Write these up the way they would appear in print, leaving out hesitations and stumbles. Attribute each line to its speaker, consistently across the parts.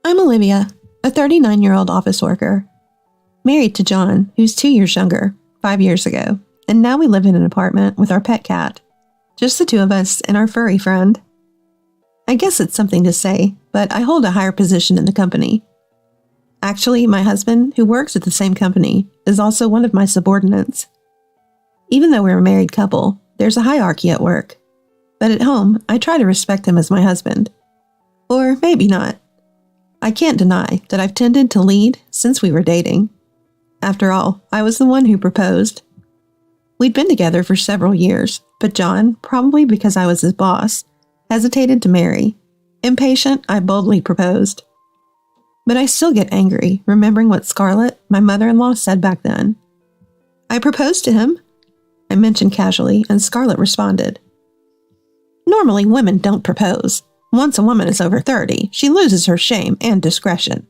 Speaker 1: I'm Olivia, a 39-year-old office worker, married to John, who's 2 years younger, 5 years ago, and now we live in an apartment with our pet cat. Just the two of us and our furry friend. I guess it's something to say, but I hold a higher position in the company. Actually, my husband, who works at the same company, is also one of my subordinates. Even though we're a married couple, there's a hierarchy at work. But at home, I try to respect him as my husband. Or maybe not. I can't deny that I've tended to lead since we were dating. After all, I was the one who proposed. We'd been together for several years, but John, probably because I was his boss, hesitated to marry. Impatient, I boldly proposed. But I still get angry remembering what Scarlett, my mother-in-law, said back then. I proposed to him, I mentioned casually, and Scarlett responded. Normally, women don't propose. Once a woman is over 30, she loses her shame and discretion.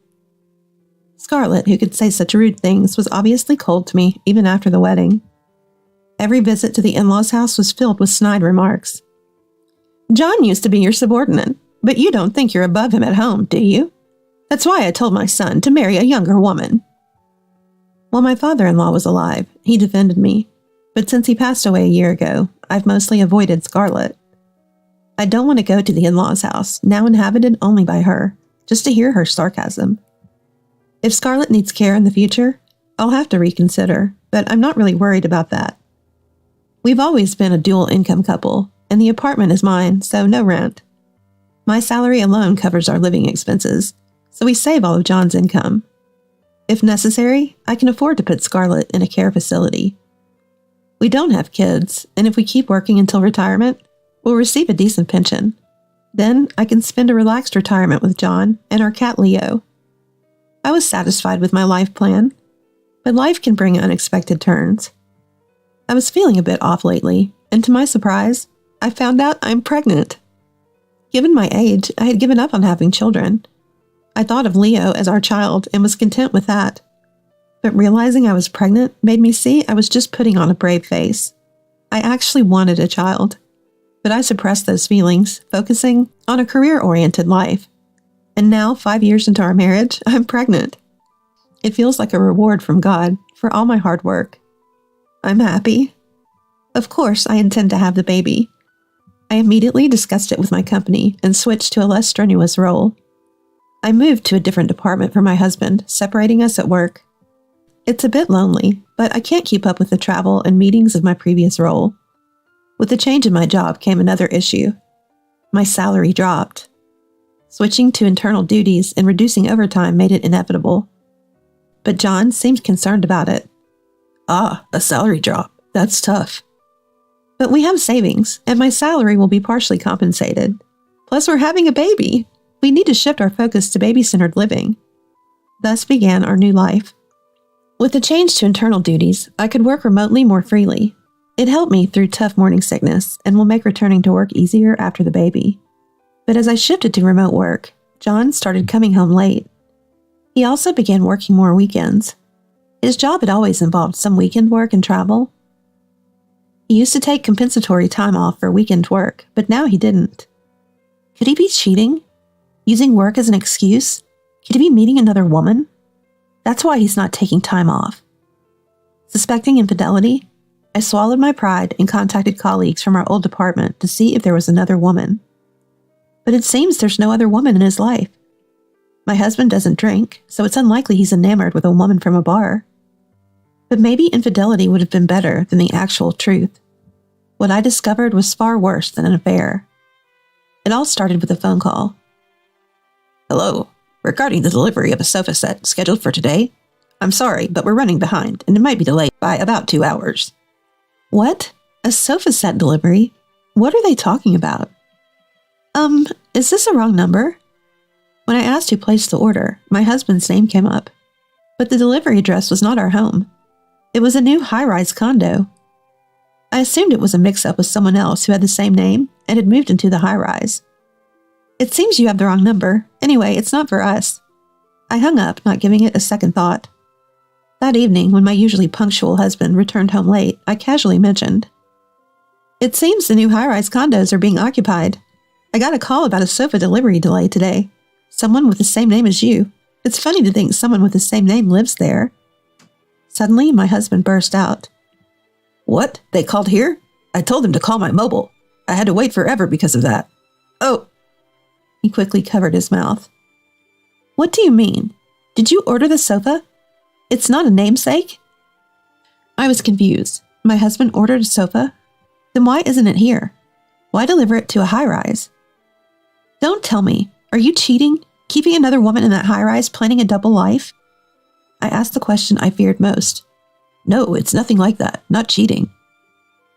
Speaker 1: Scarlett, who could say such rude things, was obviously cold to me even after the wedding. Every visit to the in-laws' house was filled with snide remarks. John used to be your subordinate, but you don't think you're above him at home, do you? That's why I told my son to marry a younger woman. While my father-in-law was alive, he defended me, but since he passed away a year ago, I've mostly avoided Scarlett. I don't want to go to the in-laws' house, now inhabited only by her, just to hear her sarcasm. If Scarlett needs care in the future, I'll have to reconsider, but I'm not really worried about that. We've always been a dual-income couple, and the apartment is mine, so no rent. My salary alone covers our living expenses, so we save all of John's income. If necessary, I can afford to put Scarlett in a care facility. We don't have kids, and if we keep working until retirement, we'll receive a decent pension. Then I can spend a relaxed retirement with John and our cat Leo. I was satisfied with my life plan, but life can bring unexpected turns. I was feeling a bit off lately, and to my surprise, I found out I'm pregnant. Given my age, I had given up on having children. I thought of Leo as our child and was content with that. But realizing I was pregnant made me see I was just putting on a brave face. I actually wanted a child. But I suppressed those feelings, focusing on a career-oriented life. And now, 5 years into our marriage, I'm pregnant. It feels like a reward from God for all my hard work. I'm happy. Of course, I intend to have the baby. I immediately discussed it with my company and switched to a less strenuous role. I moved to a different department for my husband, separating us at work. It's a bit lonely, but I can't keep up with the travel and meetings of my previous role. With the change in my job came another issue. My salary dropped. Switching to internal duties and reducing overtime made it inevitable. But John seemed concerned about it. A salary drop. That's tough. But we have savings, and my salary will be partially compensated. Plus, we're having a baby. We need to shift our focus to baby-centered living. Thus began our new life. With the change to internal duties, I could work remotely more freely. It helped me through tough morning sickness and will make returning to work easier after the baby. But as I shifted to remote work, John started coming home late. He also began working more weekends. His job had always involved some weekend work and travel. He used to take compensatory time off for weekend work, but now he didn't. Could he be cheating? Using work as an excuse? Could he be meeting another woman? That's why he's not taking time off. Suspecting infidelity, I swallowed my pride and contacted colleagues from our old department to see if there was another woman. But it seems there's no other woman in his life. My husband doesn't drink, so it's unlikely he's enamored with a woman from a bar. But maybe infidelity would have been better than the actual truth. What I discovered was far worse than an affair. It all started with a phone call. Hello, regarding the delivery of a sofa set scheduled for today, I'm sorry, but we're running behind and it might be delayed by about 2 hours. What? A sofa set delivery? What are they talking about? Is this a wrong number? When I asked who placed the order, my husband's name came up. But the delivery address was not our home. It was a new high-rise condo. I assumed it was a mix-up with someone else who had the same name and had moved into the high-rise. It seems you have the wrong number. Anyway, it's not for us. I hung up, not giving it a second thought. That evening, when my usually punctual husband returned home late, I casually mentioned, "It seems the new high-rise condos are being occupied. I got a call about a sofa delivery delay today. Someone with the same name as you. It's funny to think someone with the same name lives there. Suddenly, my husband burst out. What? They called here? I told them to call my mobile. I had to wait forever because of that. Oh. He quickly covered his mouth. What do you mean? Did you order the sofa? It's not a namesake? I was confused. My husband ordered a sofa? Then why isn't it here? Why deliver it to a high-rise? Don't tell me. Are you cheating? Keeping another woman in that high-rise, planning a double life? I asked the question I feared most. No, it's nothing like that. Not cheating.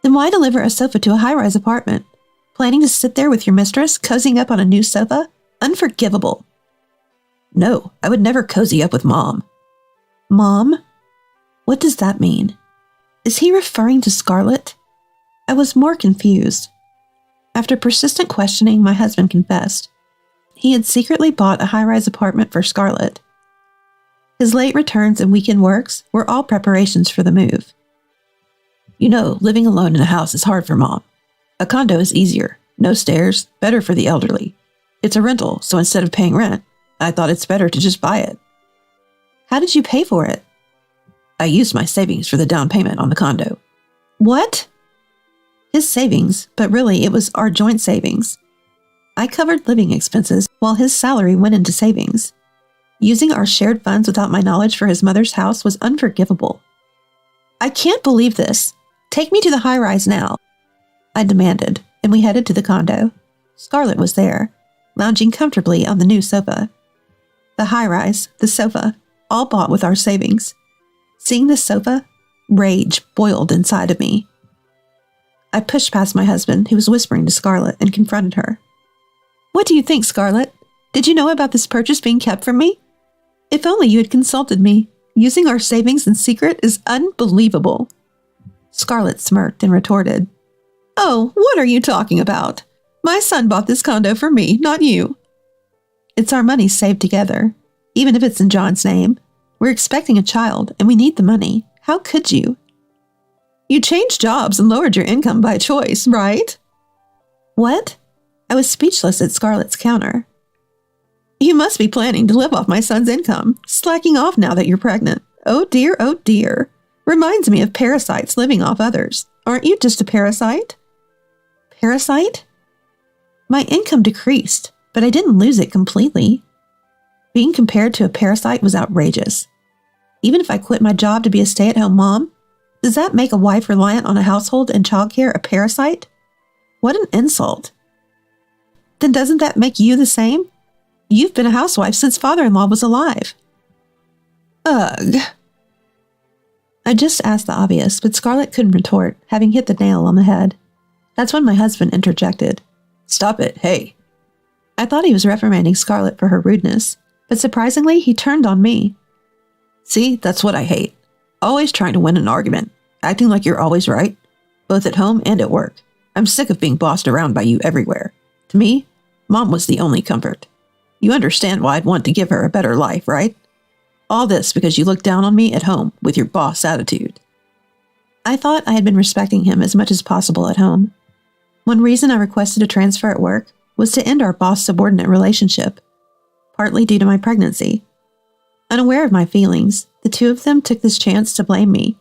Speaker 1: Then why deliver a sofa to a high-rise apartment? Planning to sit there with your mistress, cozying up on a new sofa? Unforgivable. No, I would never cozy up with Mom. Mom? What does that mean? Is he referring to Scarlett? I was more confused. After persistent questioning, my husband confessed. He had secretly bought a high-rise apartment for Scarlett. His late returns and weekend works were all preparations for the move. You know, living alone in a house is hard for Mom. A condo is easier. No stairs, better for the elderly. It's a rental, so instead of paying rent, I thought it's better to just buy it. How did you pay for it? I used my savings for the down payment on the condo. What? His savings, but really it was our joint savings. I covered living expenses while his salary went into savings. Using our shared funds without my knowledge for his mother's house was unforgivable. I can't believe this. Take me to the high-rise now, I demanded, and we headed to the condo. Scarlett was there, lounging comfortably on the new sofa. The high-rise, the sofa, all bought with our savings. Seeing the sofa, rage boiled inside of me. I pushed past my husband, who was whispering to Scarlett, and confronted her. What do you think, Scarlett? Did you know about this purchase being kept from me? If only you had consulted me. Using our savings in secret is unbelievable. Scarlett smirked and retorted. Oh, what are you talking about? My son bought this condo for me, not you. It's our money saved together, even if it's in John's name. We're expecting a child, and we need the money. How could you? You changed jobs and lowered your income by choice, right? What? I was speechless at Scarlett's counter. You must be planning to live off my son's income, slacking off now that you're pregnant. Oh dear, oh dear. Reminds me of parasites living off others. Aren't you just a parasite? Parasite? My income decreased, but I didn't lose it completely. Being compared to a parasite was outrageous. Even if I quit my job to be a stay-at-home mom, does that make a wife reliant on a household and childcare a parasite? What an insult. Then doesn't that make you the same? You've been a housewife since father-in-law was alive. Ugh. I just asked the obvious, but Scarlett couldn't retort, having hit the nail on the head. That's when my husband interjected. Stop it, hey. I thought he was reprimanding Scarlett for her rudeness, but surprisingly, he turned on me. See, that's what I hate. Always trying to win an argument, acting like you're always right, both at home and at work. I'm sick of being bossed around by you everywhere. To me, Mom was the only comfort. You understand why I'd want to give her a better life, right? All this because you look down on me at home with your boss attitude. I thought I had been respecting him as much as possible at home. One reason I requested a transfer at work was to end our boss-subordinate relationship, partly due to my pregnancy. Unaware of my feelings, the two of them took this chance to blame me.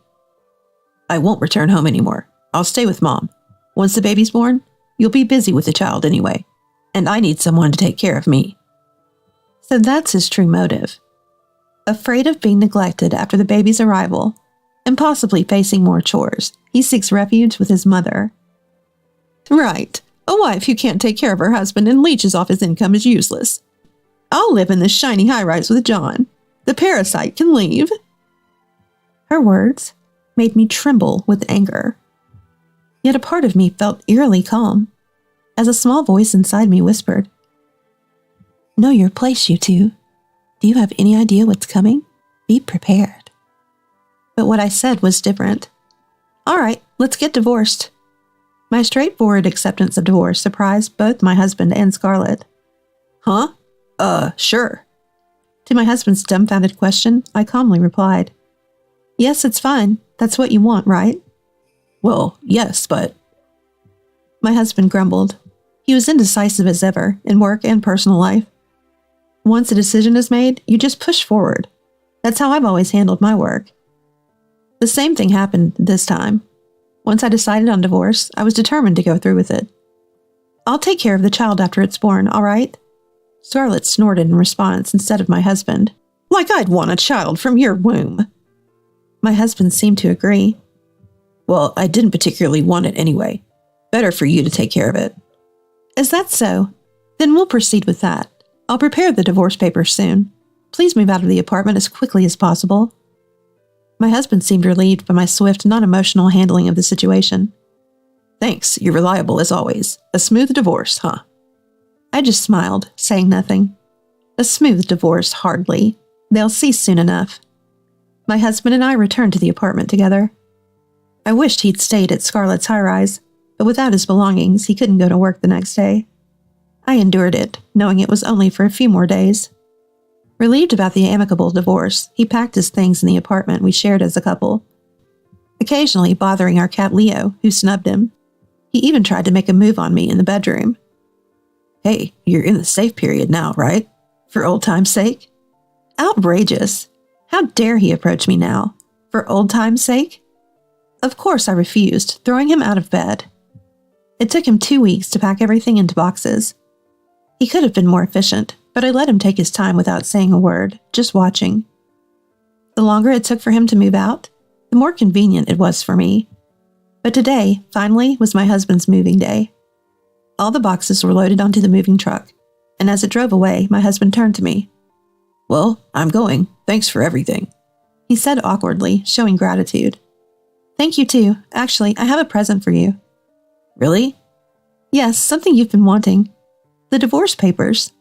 Speaker 1: I won't return home anymore. I'll stay with Mom. Once the baby's born, you'll be busy with the child anyway, and I need someone to take care of me. So that's his true motive. Afraid of being neglected after the baby's arrival, and possibly facing more chores, he seeks refuge with his mother. Right. A wife who can't take care of her husband and leeches off his income is useless. I'll live in this shiny high-rise with John. The parasite can leave. Her words made me tremble with anger. Yet a part of me felt eerily calm, as a small voice inside me whispered, Know your place, you two. Do you have any idea what's coming? Be prepared. But what I said was different. All right, let's get divorced. My straightforward acceptance of divorce surprised both my husband and Scarlett. Huh? Sure. To my husband's dumbfounded question, I calmly replied, Yes, it's fine. That's what you want, right? Well, yes, but... My husband grumbled. He was indecisive as ever, in work and personal life. Once a decision is made, you just push forward. That's how I've always handled my work. The same thing happened this time. Once I decided on divorce, I was determined to go through with it. I'll take care of the child after it's born, all right? Scarlett snorted in response instead of my husband. Like I'd want a child from your womb. My husband seemed to agree. Well, I didn't particularly want it anyway. Better for you to take care of it. Is that so? Then we'll proceed with that. I'll prepare the divorce papers soon. Please move out of the apartment as quickly as possible. My husband seemed relieved by my swift, non-emotional handling of the situation. Thanks, you're reliable as always. A smooth divorce, huh? I just smiled, saying nothing. A smooth divorce, hardly. They'll cease soon enough. My husband and I returned to the apartment together. I wished he'd stayed at Scarlett's high-rise, but without his belongings, he couldn't go to work the next day. I endured it, knowing it was only for a few more days. Relieved about the amicable divorce, he packed his things in the apartment we shared as a couple, occasionally bothering our cat Leo, who snubbed him. He even tried to make a move on me in the bedroom. Hey, you're in the safe period now, right? For old time's sake? Outrageous! How dare he approach me now? For old time's sake? Of course I refused, throwing him out of bed. It took him 2 weeks to pack everything into boxes. He could have been more efficient, but I let him take his time without saying a word, just watching. The longer it took for him to move out, the more convenient it was for me. But today, finally, was my husband's moving day. All the boxes were loaded onto the moving truck, and as it drove away, my husband turned to me. Well, I'm going. Thanks for everything, he said awkwardly, showing gratitude. Thank you too. Actually, I have a present for you. Really? Yes, something you've been wanting. The divorce papers.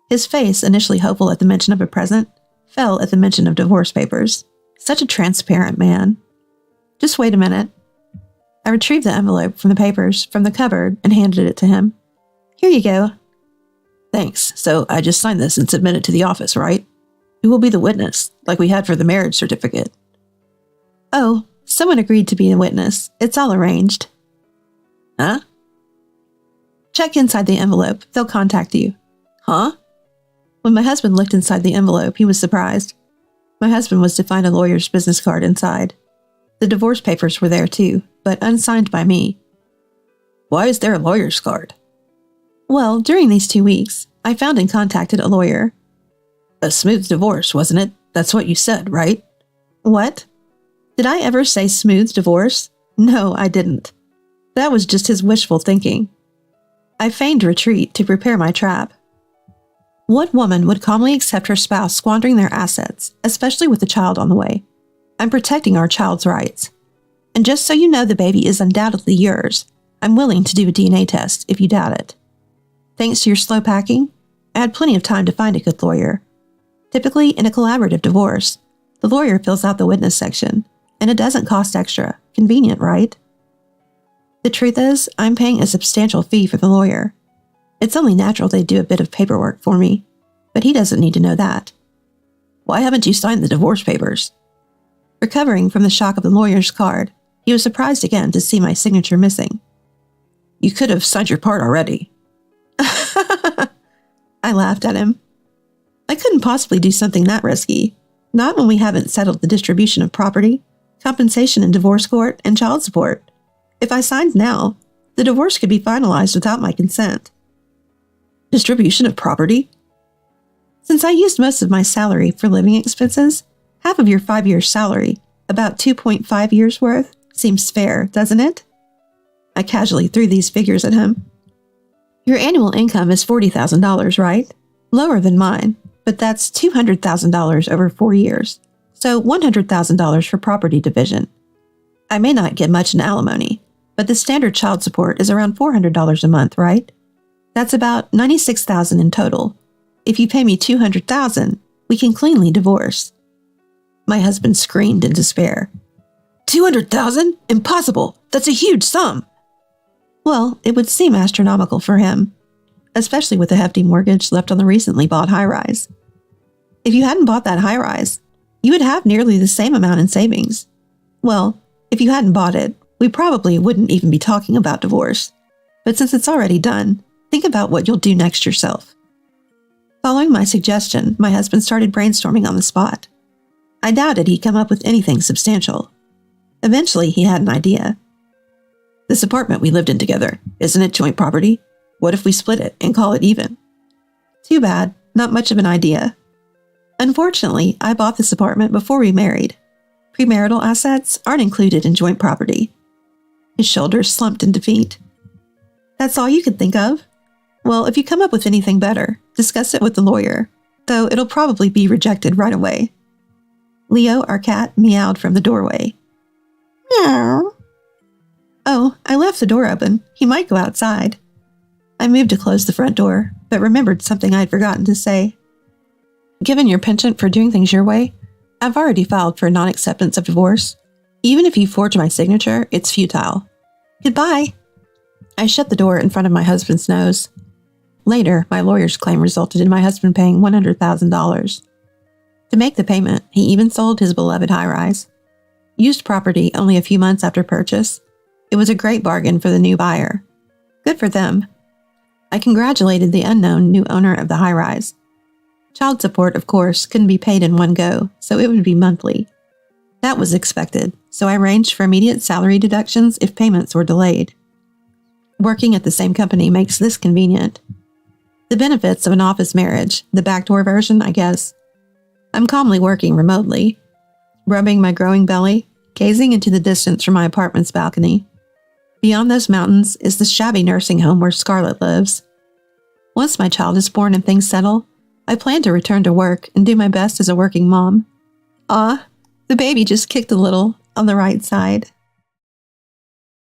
Speaker 1: His face, initially hopeful at the mention of a present, fell at the mention of divorce papers. Such a transparent man. Just wait a minute. I retrieved the envelope from the papers from the cupboard and handed it to him. Here you go. Thanks. So I just signed this and submit it to the office, right? Who will be the witness, like we had for the marriage certificate? Oh, someone agreed to be a witness. It's all arranged. Huh? Check inside the envelope. They'll contact you. Huh? When my husband looked inside the envelope, he was surprised. My husband was to find a lawyer's business card inside. The divorce papers were there too, but unsigned by me. Why is there a lawyer's card? Well, during these 2 weeks, I found and contacted a lawyer. A smooth divorce, wasn't it? That's what you said, right? What? Did I ever say smooth divorce? No, I didn't. That was just his wishful thinking. I feigned retreat to prepare my trap. What woman would calmly accept her spouse squandering their assets, especially with a child on the way? I'm protecting our child's rights. And just so you know the baby is undoubtedly yours, I'm willing to do a DNA test if you doubt it. Thanks to your slow packing, I had plenty of time to find a good lawyer. Typically, in a collaborative divorce, the lawyer fills out the witness section, and it doesn't cost extra. Convenient, right? The truth is, I'm paying a substantial fee for the lawyer. It's only natural they do a bit of paperwork for me, but he doesn't need to know that. Why haven't you signed the divorce papers? Recovering from the shock of the lawyer's card, he was surprised again to see my signature missing. You could have signed your part already. I laughed at him. I couldn't possibly do something that risky, not when we haven't settled the distribution of property, compensation in divorce court, and child support. If I signed now, the divorce could be finalized without my consent. Distribution of property? Since I used most of my salary for living expenses, half of your 5 years' salary, about 2.5 years' worth, seems fair, doesn't it? I casually threw these figures at him. Your annual income is $40,000, right? Lower than mine, but that's $200,000 over 4 years, so $100,000 for property division. I may not get much in alimony, but the standard child support is around $400 a month, right? That's about $96,000 in total. If you pay me $200,000, we can cleanly divorce. My husband screamed in despair. $200,000? Impossible! That's a huge sum! Well, it would seem astronomical for him, especially with the hefty mortgage left on the recently bought high-rise. If you hadn't bought that high-rise, you would have nearly the same amount in savings. Well, if you hadn't bought it, we probably wouldn't even be talking about divorce. But since it's already done, think about what you'll do next yourself. Following my suggestion, my husband started brainstorming on the spot. I doubted he'd come up with anything substantial. Eventually, he had an idea. This apartment we lived in together, isn't it joint property? What if we split it and call it even? Too bad, not much of an idea. Unfortunately, I bought this apartment before we married. Premarital assets aren't included in joint property. His shoulders slumped in defeat. That's all you could think of? Well, if you come up with anything better, discuss it with the lawyer, though it'll probably be rejected right away. Leo, our cat, meowed from the doorway. Meow. Oh, I left the door open. He might go outside. I moved to close the front door, but remembered something I'd forgotten to say. Given your penchant for doing things your way, I've already filed for non-acceptance of divorce. Even if you forge my signature, it's futile. Goodbye. I shut the door in front of my husband's nose. Later, my lawyer's claim resulted in my husband paying $100,000. To make the payment, he even sold his beloved high-rise. Used property only a few months after purchase, it was a great bargain for the new buyer. Good for them. I congratulated the unknown new owner of the high-rise. Child support, of course, couldn't be paid in one go, so it would be monthly. That was expected, so I arranged for immediate salary deductions if payments were delayed. Working at the same company makes this convenient. The benefits of an office marriage, the backdoor version, I guess. I'm calmly working remotely, rubbing my growing belly, gazing into the distance from my apartment's balcony. Beyond those mountains is the shabby nursing home where Scarlett lives. Once my child is born and things settle, I plan to return to work and do my best as a working mom. The baby just kicked a little on the right side.